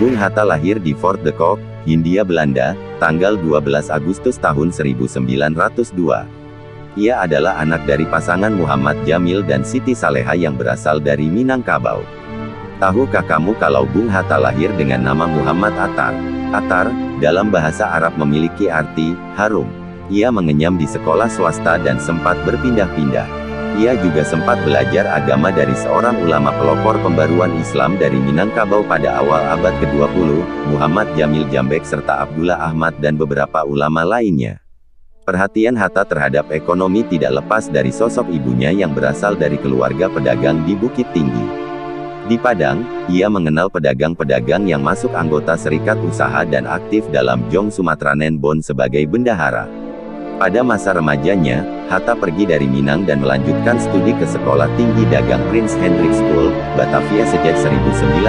Bung Hatta lahir di Fort de Kock, Hindia Belanda, tanggal 12 Agustus tahun 1902. Ia adalah anak dari pasangan Muhammad Jamil dan Siti Saleha yang berasal dari Minangkabau. Tahukah kamu kalau Bung Hatta lahir dengan nama Muhammad Attar? Attar, dalam bahasa Arab memiliki arti harum. Ia mengenyam di sekolah swasta dan sempat berpindah-pindah. Ia juga sempat belajar agama dari seorang ulama pelopor pembaruan Islam dari Minangkabau pada awal abad ke-20, Muhammad Jamil Jambek serta Abdullah Ahmad dan beberapa ulama lainnya. Perhatian Hatta terhadap ekonomi tidak lepas dari sosok ibunya yang berasal dari keluarga pedagang di Bukit Tinggi. Di Padang, ia mengenal pedagang-pedagang yang masuk anggota serikat usaha dan aktif dalam Jong Sumatranen Bond sebagai bendahara. Pada masa remajanya, Hatta pergi dari Minang dan melanjutkan studi ke Sekolah Tinggi Dagang Prince Hendrik School, Batavia sejak 1919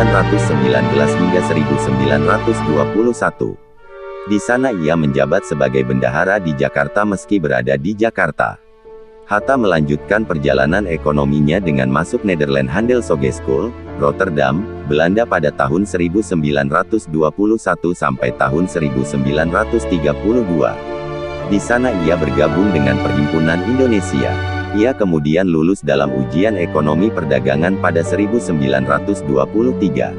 hingga 1921. Di sana ia menjabat sebagai bendahara di Jakarta meski berada di Jakarta. Hatta melanjutkan perjalanan ekonominya dengan masuk Nederland Handelshogeschool, Rotterdam, Belanda pada tahun 1921 sampai tahun 1932. Di sana ia bergabung dengan Perhimpunan Indonesia. Ia kemudian lulus dalam ujian ekonomi perdagangan pada 1923.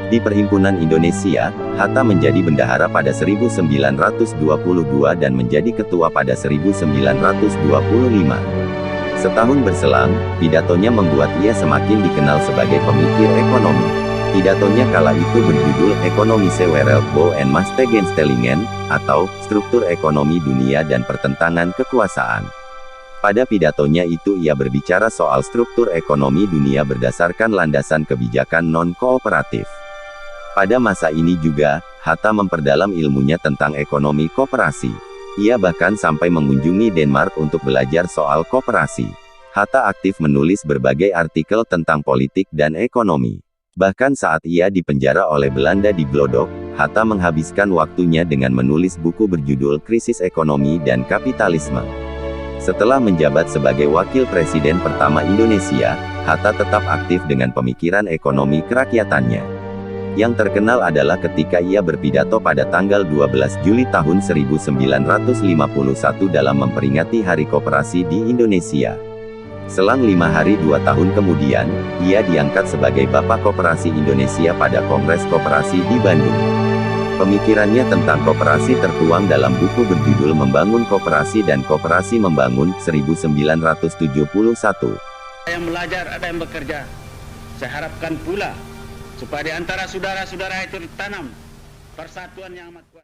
Di Perhimpunan Indonesia, Hatta menjadi bendahara pada 1922 dan menjadi ketua pada 1925. Setahun berselang, pidatonya membuat ia semakin dikenal sebagai pemikir ekonomi. Pidatonya kala itu berjudul Ekonomische Wereldbouw en Machtstegenstellingen, atau Struktur Ekonomi Dunia dan Pertentangan Kekuasaan. Pada pidatonya itu ia berbicara soal struktur ekonomi dunia berdasarkan landasan kebijakan non-kooperatif. Pada masa ini juga, Hatta memperdalam ilmunya tentang ekonomi koperasi. Ia bahkan sampai mengunjungi Denmark untuk belajar soal koperasi. Hatta aktif menulis berbagai artikel tentang politik dan ekonomi. Bahkan saat ia dipenjara oleh Belanda di Glodok, Hatta menghabiskan waktunya dengan menulis buku berjudul Krisis Ekonomi dan Kapitalisme. Setelah menjabat sebagai wakil presiden pertama Indonesia, Hatta tetap aktif dengan pemikiran ekonomi kerakyatannya. Yang terkenal adalah ketika ia berpidato pada tanggal 12 Juli tahun 1951 dalam memperingati Hari Koperasi di Indonesia. Selang 5 hari 2 tahun kemudian, ia diangkat sebagai Bapak Koperasi Indonesia pada Kongres Koperasi di Bandung. Pemikirannya tentang koperasi tertuang dalam buku berjudul Membangun Koperasi dan Koperasi Membangun, 1971. Ada yang belajar, ada yang bekerja. Saya harapkan pula supaya di antara saudara-saudara itu ditanam persatuan yang amat kuat.